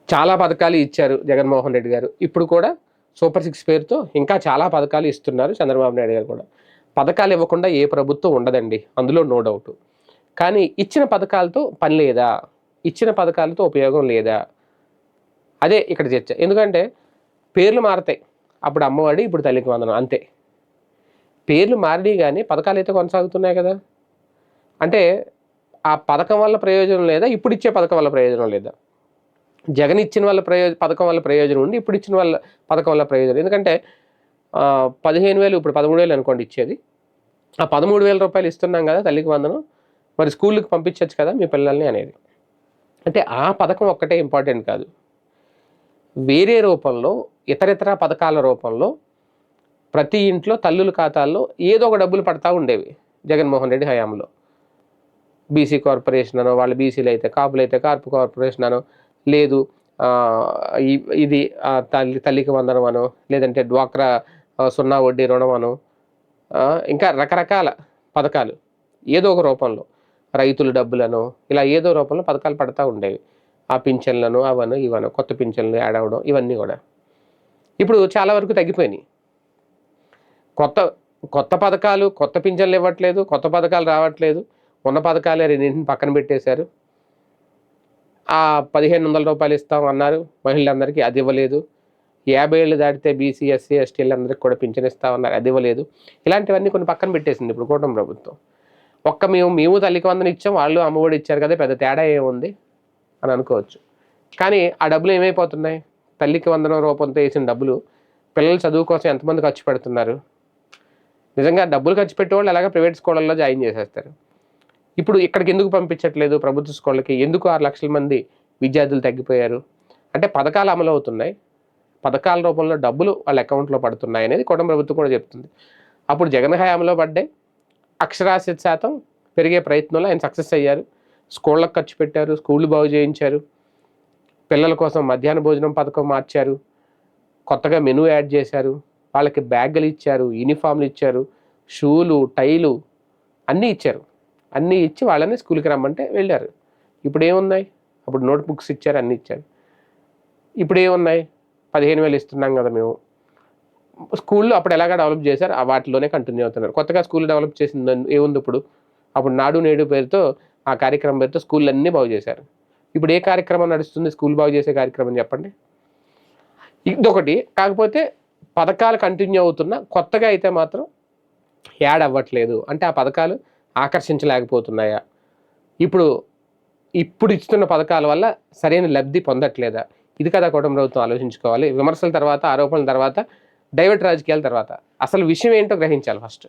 చాలా పథకాలు ఇచ్చారు జగన్మోహన్ రెడ్డి గారు. ఇప్పుడు కూడా సూపర్ 6 పేరుతో ఇంకా చాలా పథకాలు ఇస్తున్నారు చంద్రబాబు నాయుడు గారు కూడా. పథకాలు ఇవ్వకుండా ఏ ప్రభుత్వం ఉండదండి. అందులో నో డౌట్. కానీ ఇచ్చిన పథకాలతో పని లేదా? ఇచ్చిన పథకాలతో ఉపయోగం లేదా? అదే ఇక్కడ చర్చ. ఎందుకంటే పేర్లు మారతాయి. అప్పుడు అమ్మఒడి, ఇప్పుడు తల్లికి వందనం అంతే. పేర్లు మారినాయి గానీ పథకాలైతే కొనసాగుతున్నాయి కదా! అంటే ఆ పథకం వల్ల ప్రయోజనం లేదా? ఇప్పుడు ఇచ్చే పథకం వల్ల ప్రయోజనం లేదా? జగన్ ఇచ్చిన వాళ్ళ పథకం వల్ల ప్రయోజనం ఉంది. ఇప్పుడు ఇచ్చిన వాళ్ళ పథకం వల్ల ప్రయోజనం. ఎందుకంటే 15,000 ఇప్పుడు 13,000 అనుకోండి ఇచ్చేది. ఆ 13,000 రూపాయలు ఇస్తున్నాం కదా తల్లికి వందనం. మరి స్కూళ్ళకి పంపించొచ్చు కదా మీ పిల్లల్ని అనేది. అంటే ఆ పథకం ఒక్కటే ఇంపార్టెంట్ కాదు. వేరే రూపంలో ఇతరితర పథకాల రూపంలో ప్రతి ఇంట్లో తల్లుల ఖాతాల్లో ఏదో ఒక డబ్బులు పడతా ఉండేవి జగన్మోహన్ రెడ్డి హయాంలో. బీసీ కార్పొరేషన్ అనో, వాళ్ళు బీసీలు అయితే కాపులు అయితే కార్పు కార్పొరేషన్ అనో, లేదు ఇది తల్లికి వందనం అనో, లేదంటే డ్వాక్రా సున్నా వడ్డీ రుణం అనో, ఇంకా రకరకాల పథకాలు ఏదో ఒక రూపంలో, రైతుల డబ్బులను ఇలా ఏదో రూపంలో పథకాలు పడతా ఉండేవి. ఆ పింఛన్లను అవను ఇవను కొత్త పింఛన్లు యాడ్ అవ్వడం ఇవన్నీ కూడా ఇప్పుడు చాలా వరకు తగ్గిపోయినాయి. కొత్త కొత్త పథకాలు, కొత్త పింఛన్లు ఇవ్వట్లేదు, కొత్త పథకాలు రావట్లేదు. ఉన్న పథకాలే రెండింటిని పక్కన పెట్టేశారు. ఆ 1,500 రూపాయలు ఇస్తాం అన్నారు మహిళలందరికీ, అది ఇవ్వలేదు. 50 ఏళ్ళు దాటితే బీసీ, ఎస్సీ, ఎస్టీలందరికీ కూడా పింఛన్ ఇస్తామన్నారు, అది ఇవ్వలేదు. ఇలాంటివన్నీ కొన్ని పక్కన పెట్టేసింది ఇప్పుడు కూటమి ప్రభుత్వం. మేము తల్లికి వందనం ఇచ్చాం, వాళ్ళు అమ్మఒడి ఇచ్చారు కదా, పెద్ద తేడా ఏముంది అని అనుకోవచ్చు. కానీ ఆ డబ్బులు ఏమైపోతున్నాయి? తల్లికి వందనం రూపంతో వేసిన డబ్బులు పిల్లల చదువు కోసం ఎంతమంది ఖర్చు పెడుతున్నారు? నిజంగా డబ్బులు ఖర్చు పెట్టేవాళ్ళు అలాగే ప్రైవేట్ స్కూళ్ళల్లో జాయిన్ చేసేస్తారు. ఇప్పుడు ఇక్కడికి ఎందుకు పంపించట్లేదు ప్రభుత్వ స్కూళ్ళకి? ఎందుకు 6 లక్షల మంది విద్యార్థులు తగ్గిపోయారు? అంటే పథకాలు అమలు అవుతున్నాయి, పథకాల రూపంలో డబ్బులు వాళ్ళ అకౌంట్లో పడుతున్నాయి అనేది కూటమి ప్రభుత్వం కూడా చెప్తుంది. అప్పుడు జగన్ హయాంలో పడ్డాయి. అక్షరాస్యత శాతం పెరిగే ప్రయత్నంలో ఆయన సక్సెస్ అయ్యారు. స్కూళ్ళకు ఖర్చు పెట్టారు, స్కూళ్ళు బాగు చేయించారు, పిల్లల కోసం మధ్యాహ్న భోజనం పథకం మార్చారు, కొత్తగా మెనూ యాడ్ చేశారు, వాళ్ళకి బ్యాగులు ఇచ్చారు, యూనిఫామ్లు ఇచ్చారు, షూలు, టైలు అన్నీ ఇచ్చారు. అన్నీ ఇచ్చి వాళ్ళని స్కూల్కి రమ్మంటే వెళ్ళారు. ఇప్పుడు ఏమున్నాయి? అప్పుడు నోట్ బుక్స్ ఇచ్చారు, అన్నీ ఇచ్చారు. ఇప్పుడు ఏమున్నాయి? 15,000 ఇస్తున్నాం కదా మేము. స్కూళ్ళు అప్పుడు ఎలాగా డెవలప్ చేశారు, వాటిలోనే కంటిన్యూ అవుతున్నారు. కొత్తగా స్కూల్ డెవలప్ చేసింది ఏముంది ఇప్పుడు? అప్పుడు నాడు నేడు పేరుతో ఆ కార్యక్రమం పేరుతో స్కూళ్ళు అన్నీ బాగు చేశారు. ఇప్పుడు ఏ కార్యక్రమం నడుస్తుంది స్కూల్ బాగు చేసే కార్యక్రమం చెప్పండి? ఇదొకటి. కాకపోతే పథకాలు కంటిన్యూ అవుతున్నా కొత్తగా అయితే మాత్రం యాడ్ అవ్వట్లేదు. అంటే ఆ పథకాలు ఆకర్షించలేకపోతున్నాయా? ఇప్పుడు ఇస్తున్న పథకాల వల్ల సరైన లబ్ధి పొందట్లేదా? ఇది కదా కూటమి ప్రభుత్వం ఆలోచించుకోవాలి. విమర్శల తర్వాత, ఆరోపణల తర్వాత, డైవర్ట్ రాజకీయాల తర్వాత అసలు విషయం ఏంటో గ్రహించాలి ఫస్ట్.